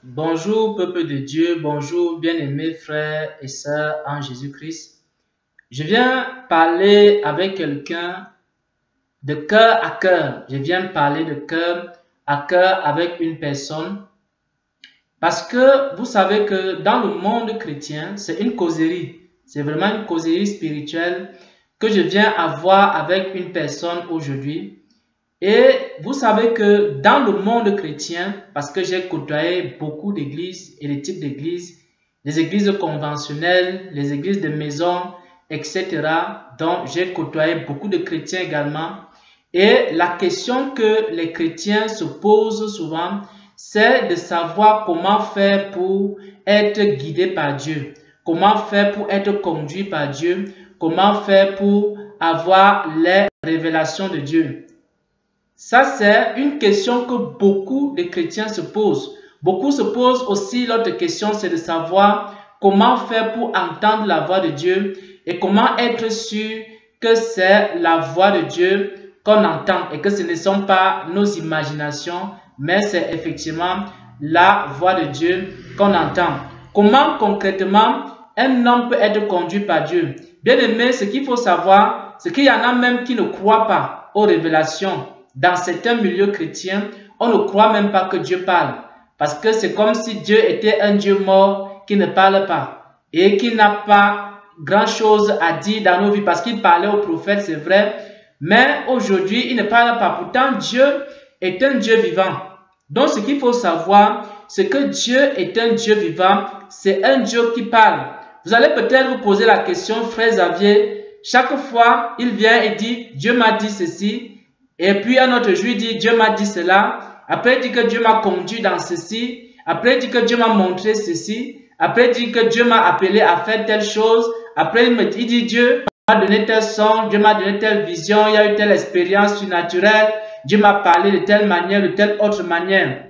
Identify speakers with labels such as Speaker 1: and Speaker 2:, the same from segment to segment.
Speaker 1: Bonjour peuple de Dieu, bonjour bien-aimés frères et sœurs en Jésus-Christ. Je viens parler avec quelqu'un de cœur à cœur. Je viens parler de cœur à cœur avec une personne parce que vous savez que dans le monde chrétien, c'est une causerie. C'est vraiment une causerie spirituelle que je viens avoir avec une personne aujourd'hui. Et vous savez que dans le monde chrétien, parce que j'ai côtoyé beaucoup d'églises et des types d'églises, les églises conventionnelles, les églises de maison, etc. Donc, j'ai côtoyé beaucoup de chrétiens également. Et la question que les chrétiens se posent souvent, c'est de savoir comment faire pour être guidé par Dieu, comment faire pour être conduit par Dieu, comment faire pour avoir les révélations de Dieu. Ça, c'est une question que beaucoup de chrétiens se posent. Beaucoup se posent aussi l'autre question, c'est de savoir comment faire pour entendre la voix de Dieu et comment être sûr que c'est la voix de Dieu qu'on entend et que ce ne sont pas nos imaginations, mais c'est effectivement la voix de Dieu qu'on entend. Comment concrètement un homme peut être conduit par Dieu? Bien aimé, ce qu'il faut savoir, c'est qu'il y en a même qui ne croient pas aux révélations. Dans certains milieux chrétiens, on ne croit même pas que Dieu parle. Parce que c'est comme si Dieu était un Dieu mort qui ne parle pas. Et qui n'a pas grand-chose à dire dans nos vies. Parce qu'il parlait aux prophètes, c'est vrai. Mais aujourd'hui, il ne parle pas. Pourtant, Dieu est un Dieu vivant. Donc, ce qu'il faut savoir, c'est que Dieu est un Dieu vivant. C'est un Dieu qui parle. Vous allez peut-être vous poser la question, frère Xavier. Chaque fois, il vient et dit, Dieu m'a dit ceci. Et puis un autre jour, il dit, Dieu m'a dit cela. Après, il dit que Dieu m'a conduit dans ceci. Après, il dit que Dieu m'a montré ceci. Après, il dit que Dieu m'a appelé à faire telle chose. Après, il dit, Dieu m'a donné tel son, Dieu m'a donné telle vision, il y a eu telle expérience surnaturelle. Dieu m'a parlé de telle manière, de telle autre manière.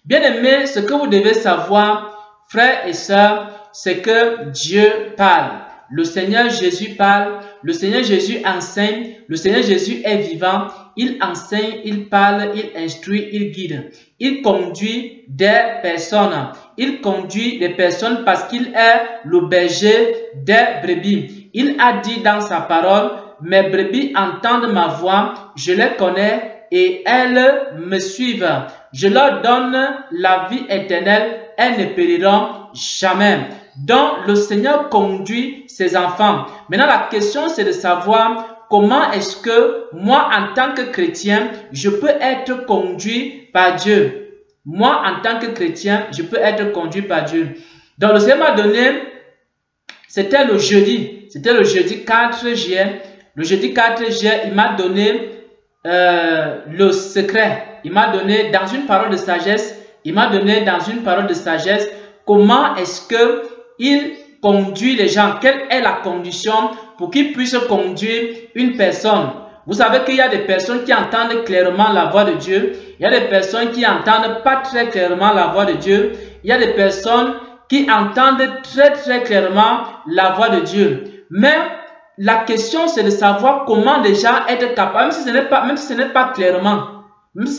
Speaker 1: Bien aimé, ce que vous devez savoir, frères et sœurs, c'est que Dieu parle. Le Seigneur Jésus parle, le Seigneur Jésus enseigne, le Seigneur Jésus est vivant, il enseigne, il parle, il instruit, il guide. Il conduit des personnes. Il conduit des personnes parce qu'il est le berger des brebis. Il a dit dans sa parole, mes brebis entendent ma voix, je les connais et elles me suivent. Je leur donne la vie éternelle, elles ne périront jamais. Donc, le Seigneur conduit ses enfants. Maintenant, la question, c'est de savoir comment est-ce que moi, en tant que chrétien, je peux être conduit par Dieu. Moi, en tant que chrétien, je peux être conduit par Dieu. Donc, le Seigneur m'a donné, c'était le jeudi 4 juillet. Le jeudi 4 juillet, il m'a donné le secret. Il m'a donné dans une parole de sagesse, comment est-ce que il conduit les gens, quelle est la condition pour qu'il puisse conduire une personne. Vous savez qu'il y a des personnes qui entendent clairement la voix de Dieu, il y a des personnes qui n'entendent pas très clairement la voix de Dieu, il y a des personnes qui entendent très clairement la voix de Dieu. Mais la question, c'est de savoir comment déjà être capable, même si ce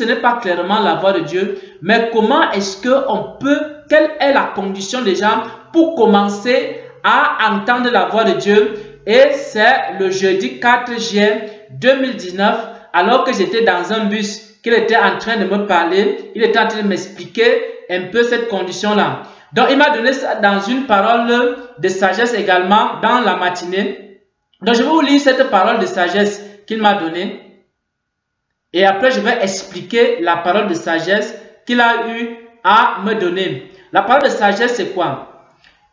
Speaker 1: n'est pas clairement la voix de Dieu, mais comment est-ce qu'on peut, quelle est la condition déjà pour commencer à entendre la voix de Dieu. Et c'est le jeudi 4 juillet 2019, alors que j'étais dans un bus, qu'il était en train de me parler, il était en train de m'expliquer un peu cette condition-là. Donc, il m'a donné ça dans une parole de sagesse également dans la matinée. Donc, je vais vous lire cette parole de sagesse qu'il m'a donnée. Et après, je vais expliquer la parole de sagesse qu'il a eu à me donner. La parole de sagesse, c'est quoi?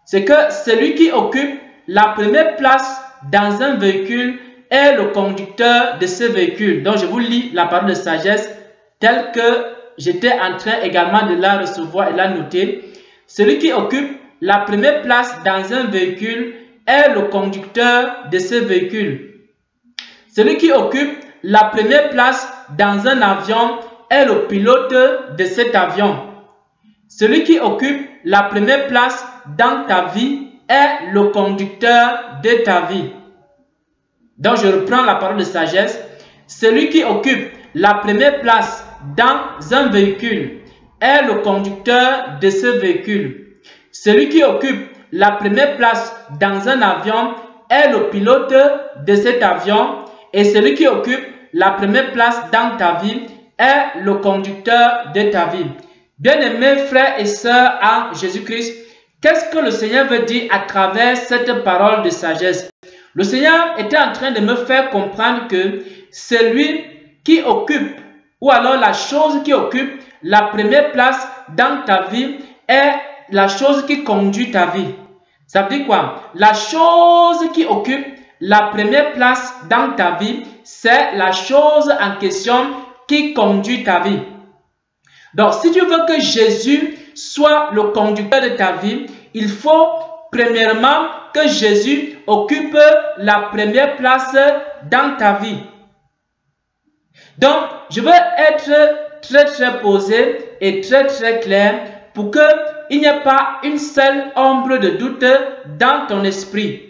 Speaker 1: C'est que celui qui occupe la première place dans un véhicule est le conducteur de ce véhicule. Donc, je vous lis la parole de sagesse telle que j'étais en train également de la recevoir et la noter. Celui qui occupe la première place dans un véhicule est le conducteur de ce véhicule. Celui qui occupe la première place dans un avion est le pilote de cet avion. Celui qui occupe la première place dans ta vie est le conducteur de ta vie. Donc, je reprends la parole de sagesse. Celui qui occupe la première place dans un véhicule est le conducteur de ce véhicule. Celui qui occupe la première place dans un avion est le pilote de cet avion et celui qui occupe la première place dans ta vie est le conducteur de ta vie. Bien-aimés frères et sœurs en Jésus-Christ, qu'est-ce que le Seigneur veut dire à travers cette parole de sagesse? Le Seigneur était en train de me faire comprendre que celui qui occupe, ou alors la chose qui occupe la première place dans ta vie est la chose qui conduit ta vie. Ça veut dire quoi? La chose qui occupe la première place dans ta vie, c'est la chose en question qui conduit ta vie. Donc, si tu veux que Jésus soit le conducteur de ta vie, il faut premièrement que Jésus occupe la première place dans ta vie. Donc, je veux être très posé et très clair pour qu'il n'y ait pas une seule ombre de doute dans ton esprit.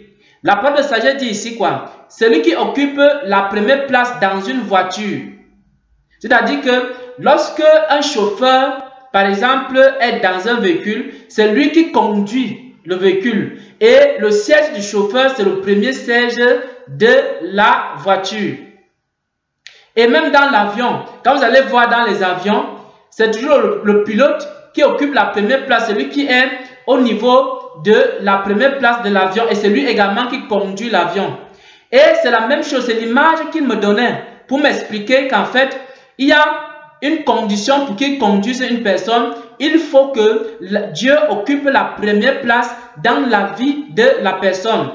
Speaker 1: La parole de sagesse dit ici quoi? Celui qui occupe la première place dans une voiture. C'est-à-dire que lorsque un chauffeur, par exemple, est dans un véhicule, c'est lui qui conduit le véhicule. Et le siège du chauffeur, c'est le premier siège de la voiture. Et même dans l'avion, quand vous allez voir dans les avions, c'est toujours le pilote qui occupe la première place, celui qui est au niveau de la première place de l'avion et c'est lui également qui conduit l'avion. Et c'est la même chose, c'est l'image qu'il me donnait pour m'expliquer qu'en fait, il y a une condition pour qu'il conduise une personne. Il faut que Dieu occupe la première place dans la vie de la personne.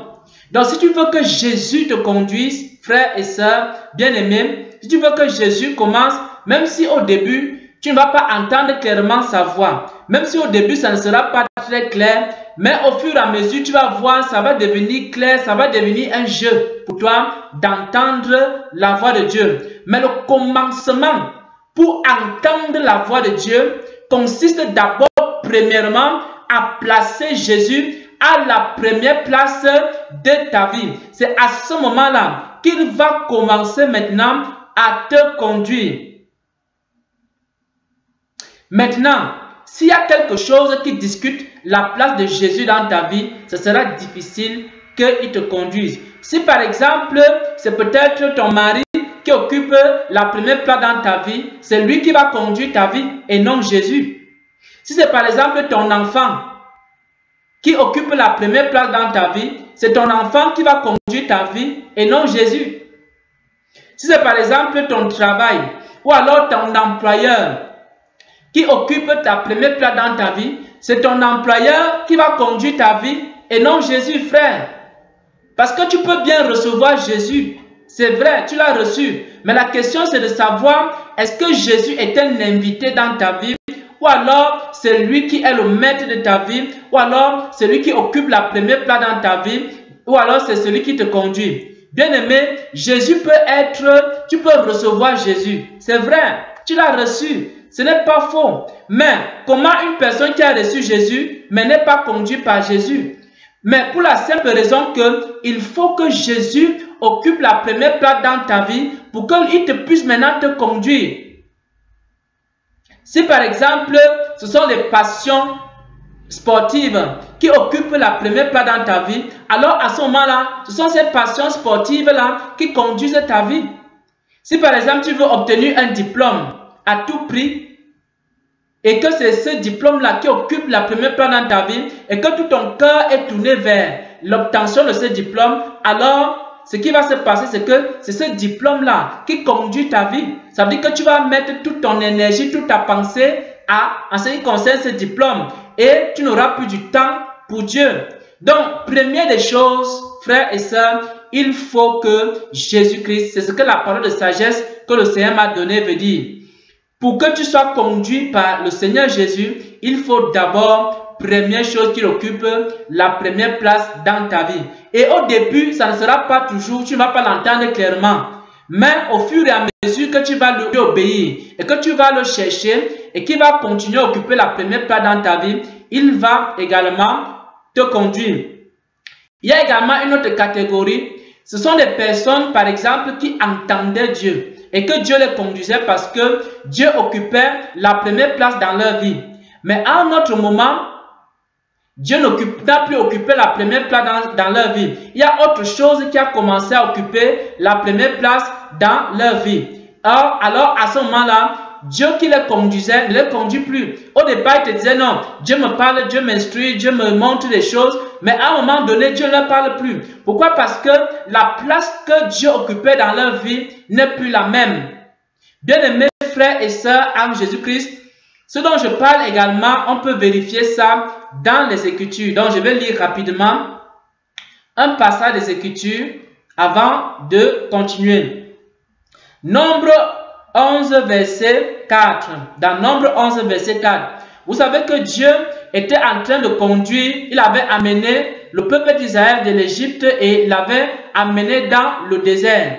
Speaker 1: Donc, si tu veux que Jésus te conduise, frères et sœurs bien-aimés, si tu veux que Jésus commence, même si au début, tu ne vas pas entendre clairement sa voix, même si au début, ça ne sera pas très clair, mais au fur et à mesure, tu vas voir, ça va devenir clair, ça va devenir un jeu pour toi d'entendre la voix de Dieu. Mais le commencement pour entendre la voix de Dieu consiste d'abord, premièrement, à placer Jésus à la première place de ta vie. C'est à ce moment-là qu'il va commencer maintenant à te conduire. Maintenant, s'il y a quelque chose qui discute la place de Jésus dans ta vie, ce sera difficile qu'il te conduise. Si par exemple, c'est peut-être ton mari qui occupe la première place dans ta vie, c'est lui qui va conduire ta vie et non Jésus. Si c'est par exemple ton enfant qui occupe la première place dans ta vie, c'est ton enfant qui va conduire ta vie et non Jésus. Si c'est par exemple ton travail ou alors ton employeur qui occupe ta première place dans ta vie, c'est ton employeur qui va conduire ta vie et non Jésus, frère. Parce que tu peux bien recevoir Jésus, c'est vrai, tu l'as reçu. Mais la question c'est de savoir, est-ce que Jésus est un invité dans ta vie? Ou alors c'est lui qui est le maître de ta vie? Ou alors c'est lui qui occupe la première place dans ta vie? Ou alors c'est celui qui te conduit? Bien-aimé, Jésus peut être, tu peux recevoir Jésus. C'est vrai, tu l'as reçu. Ce n'est pas faux. Mais comment une personne qui a reçu Jésus, mais n'est pas conduite par Jésus? Mais pour la simple raison qu'il faut que Jésus occupe la première place dans ta vie pour qu'il te puisse maintenant te conduire. Si par exemple, ce sont les passions sportives qui occupent la première place dans ta vie, alors à ce moment-là, ce sont ces passions sportives-là qui conduisent ta vie. Si par exemple, tu veux obtenir un diplôme à tout prix, et que c'est ce diplôme-là qui occupe la première place dans ta vie, et que tout ton cœur est tourné vers l'obtention de ce diplôme, alors ce qui va se passer, c'est que c'est ce diplôme-là qui conduit ta vie. Ça veut dire que tu vas mettre toute ton énergie, toute ta pensée en ce qui concerne ce diplôme, et tu n'auras plus du temps pour Dieu. Donc, première des choses, frères et sœurs, il faut que Jésus-Christ, c'est ce que la parole de sagesse que le Seigneur m'a donné veut dire. Pour que tu sois conduit par le Seigneur Jésus, il faut d'abord, première chose, qu'il occupe la première place dans ta vie. Et au début, ça ne sera pas toujours, tu ne vas pas l'entendre clairement. Mais au fur et à mesure que tu vas lui obéir et que tu vas le chercher et qu'il va continuer à occuper la première place dans ta vie, il va également te conduire. Il y a également une autre catégorie. Ce sont des personnes, par exemple, qui entendaient Dieu. et que Dieu les conduisait parce que Dieu occupait la première place dans leur vie. Mais à un autre moment, Dieu n'a plus occupé la première place dans leur vie. Il y a autre chose qui a commencé à occuper la première place dans leur vie. Alors à ce moment-là, Dieu qui les conduisait ne les conduit plus. Au départ, il te disait non, Dieu me parle, Dieu m'instruit, Dieu me montre des choses. Mais à un moment donné, Dieu ne leur parle plus. Pourquoi? Parce que la place que Dieu occupait dans leur vie n'est plus la même. Bien-aimés frères et sœurs en Jésus-Christ, ce dont je parle également, on peut vérifier ça dans les Écritures. Donc, je vais lire rapidement un passage des Écritures avant de continuer. Nombre 11, verset 4. Dans Nombre 11, verset 4. Vous savez que Dieu était en train de conduire, il avait amené le peuple d'Israël de l'Égypte et l'avait amené dans le désert.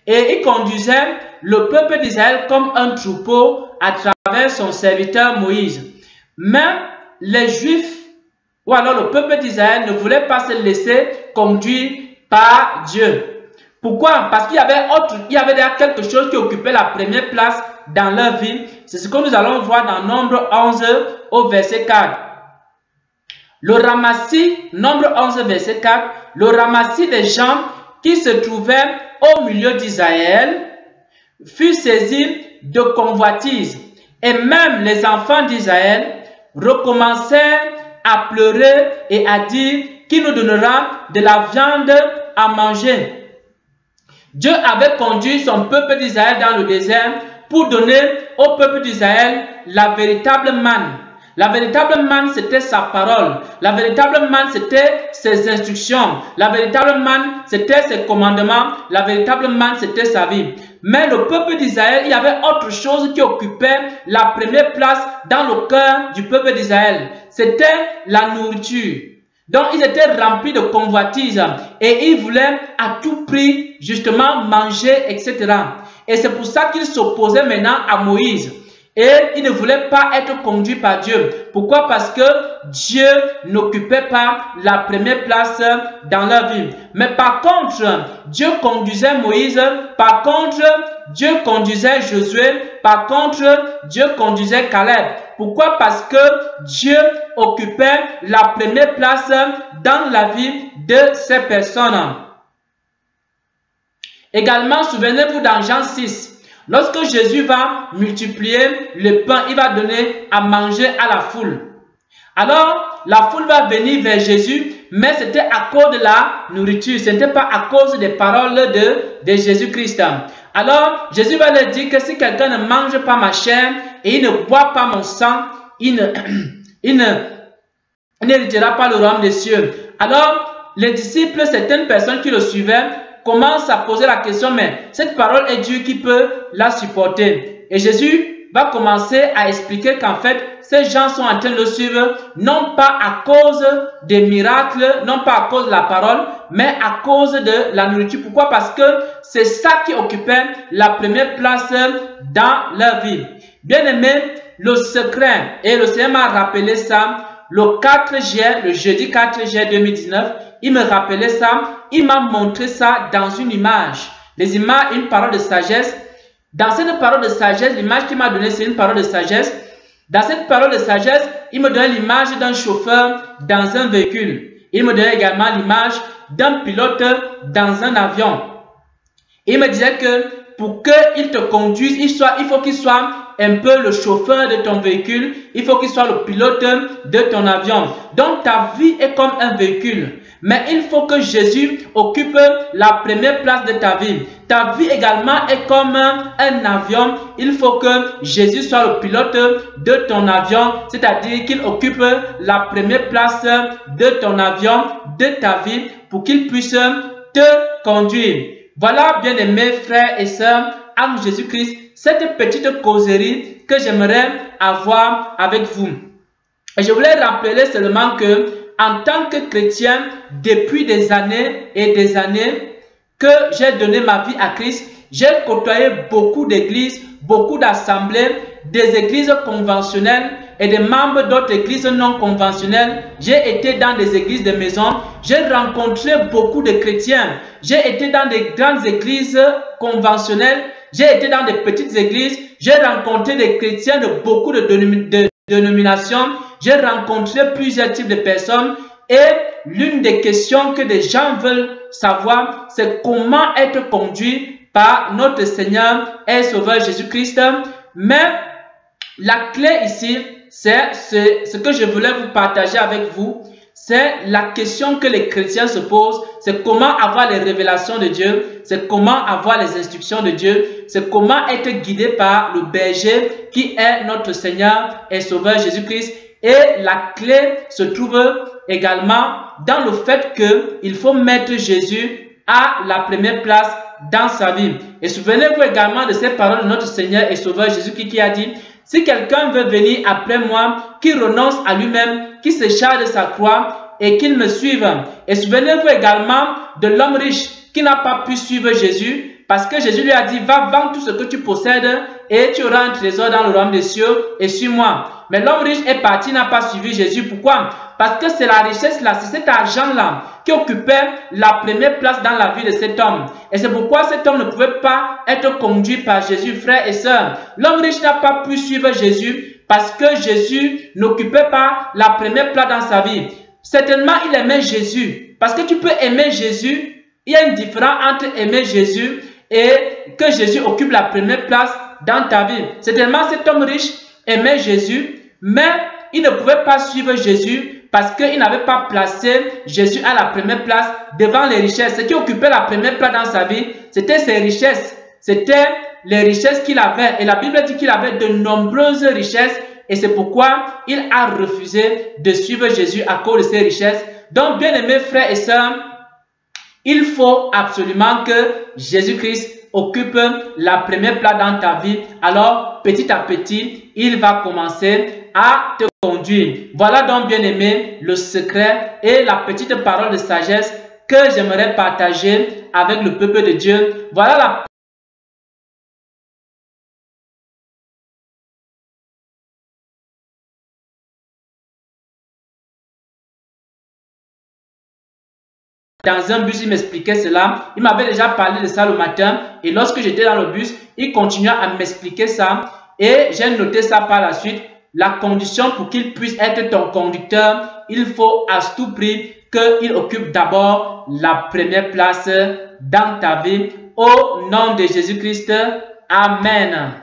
Speaker 1: Et il conduisait le peuple d'Israël comme un troupeau à travers son serviteur Moïse. Mais les Juifs, ou alors le peuple d'Israël, ne voulait pas se laisser conduire par Dieu. Pourquoi? Parce qu'il y avait déjà quelque chose qui occupait la première place dans leur vie. C'est ce que nous allons voir dans Nombre 11 au verset 4. Le ramassis, Nombre 11 verset 4, le ramassis des gens qui se trouvaient au milieu d'Israël fut saisi de convoitise. Et même les enfants d'Israël recommencèrent à pleurer et à dire: qui nous donnera de la viande à manger? Dieu avait conduit son peuple d'Israël dans le désert pour donner au peuple d'Israël la véritable manne. La véritable manne, c'était sa parole. La véritable manne, c'était ses instructions. La véritable manne, c'était ses commandements. La véritable manne, c'était sa vie. Mais le peuple d'Israël, il y avait autre chose qui occupait la première place dans le cœur du peuple d'Israël. C'était la nourriture. Donc, ils étaient remplis de convoitises et ils voulaient à tout prix, justement, manger, etc. Et c'est pour ça qu'ils s'opposaient maintenant à Moïse. Et ils ne voulaient pas être conduits par Dieu. Pourquoi? Parce que Dieu n'occupait pas la première place dans leur vie. Mais par contre, Dieu conduisait Moïse. Par contre, Dieu conduisait Josué. Par contre, Dieu conduisait Caleb. Pourquoi? Parce que Dieu occupait la première place dans la vie de ces personnes. Également, souvenez-vous dans Jean 6. Lorsque Jésus va multiplier le pain, il va donner à manger à la foule. Alors, la foule va venir vers Jésus, mais c'était à cause de la nourriture. Ce n'était pas à cause des paroles de Jésus-Christ. Alors, Jésus va leur dire que si quelqu'un ne mange pas ma chair et il ne boit pas mon sang, il n'héritera pas le royaume des cieux. Alors, les disciples, certaines personnes qui le suivaient, commence à poser la question, mais cette parole est Dieu qui peut la supporter. Et Jésus va commencer à expliquer qu'en fait, ces gens sont en train de le suivre, non pas à cause des miracles, non pas à cause de la parole, mais à cause de la nourriture. Pourquoi? Parce que c'est ça qui occupait la première place dans leur vie. Bien aimé, le secret, et le Seigneur m'a rappelé ça, le 4 juillet, le jeudi 4 juillet 2019, il me rappelait ça, il m'a montré ça dans une image. Les images, une parole de sagesse. Dans cette parole de sagesse, l'image qu'il m'a donnée, c'est une parole de sagesse. Dans cette parole de sagesse, il me donnait l'image d'un chauffeur dans un véhicule. Il me donnait également l'image d'un pilote dans un avion. Il me disait que pour qu'il te conduise, il faut qu'il soit un peu le chauffeur de ton véhicule. Il faut qu'il soit le pilote de ton avion. Donc ta vie est comme un véhicule. Mais il faut que Jésus occupe la première place de ta vie. Ta vie également est comme un avion. Il faut que Jésus soit le pilote de ton avion. C'est-à-dire qu'il occupe la première place de ton avion, de ta vie, pour qu'il puisse te conduire. Voilà, bien-aimés frères et sœurs, en Jésus-Christ, cette petite causerie que j'aimerais avoir avec vous. Et je voulais rappeler seulement que en tant que chrétien, depuis des années et des années que j'ai donné ma vie à Christ, j'ai côtoyé beaucoup d'églises, beaucoup d'assemblées, des églises conventionnelles et des membres d'autres églises non conventionnelles. J'ai été dans des églises de maison, j'ai rencontré beaucoup de chrétiens. J'ai été dans des grandes églises conventionnelles j'ai été dans des petites églises, j'ai rencontré des chrétiens de beaucoup de dénominations, j'ai rencontré plusieurs types de personnes et l'une des questions que des gens veulent savoir, c'est comment être conduit par notre Seigneur et Sauveur Jésus-Christ. Mais la clé ici, c'est ce que je voulais vous partager avec vous. C'est la question que les chrétiens se posent. C'est comment avoir les révélations de Dieu. C'est comment avoir les instructions de Dieu. C'est comment être guidé par le berger qui est notre Seigneur et Sauveur Jésus-Christ. Et la clé se trouve également dans le fait qu'il faut mettre Jésus à la première place dans sa vie. Et souvenez-vous également de ces paroles de notre Seigneur et Sauveur Jésus-Christ qui a dit: si quelqu'un veut venir après moi, qu'il renonce à lui-même, qu'il se charge de sa croix et qu'il me suive. Et souvenez-vous également de l'homme riche qui n'a pas pu suivre Jésus parce que Jésus lui a dit: va vendre tout ce que tu possèdes et tu auras un trésor dans le royaume des cieux et suis-moi. Mais l'homme riche est parti, n'a pas suivi Jésus. Pourquoi? Parce que c'est la richesse là, c'est cet argent là qui occupait la première place dans la vie de cet homme. Et c'est pourquoi cet homme ne pouvait pas être conduit par Jésus, frères et sœurs. L'homme riche n'a pas pu suivre Jésus parce que Jésus n'occupait pas la première place dans sa vie. Certainement, il aimait Jésus. Parce que tu peux aimer Jésus, il y a une différence entre aimer Jésus et que Jésus occupe la première place dans ta vie. Certainement, cet homme riche aimait Jésus, mais il ne pouvait pas suivre Jésus parce qu'il n'avait pas placé Jésus à la première place devant les richesses. Ce qui occupait la première place dans sa vie, c'était ses richesses. C'était les richesses qu'il avait. Et la Bible dit qu'il avait de nombreuses richesses. Et c'est pourquoi il a refusé de suivre Jésus à cause de ses richesses. Donc, bien aimés frères et sœurs, il faut absolument que Jésus-Christ occupe la première place dans ta vie. Alors, petit à petit, il va commencer à te conduire. Voilà donc, bien aimé, le secret et la petite parole de sagesse que j'aimerais partager avec le peuple de Dieu. Voilà la dans un bus, il m'expliquait cela. Il m'avait déjà parlé de ça le matin. Et lorsque j'étais dans le bus, il continuait à m'expliquer ça. Et j'ai noté ça par la suite. La condition pour qu'il puisse être ton conducteur, il faut à tout prix qu'il occupe d'abord la première place dans ta vie. Au nom de Jésus-Christ. Amen.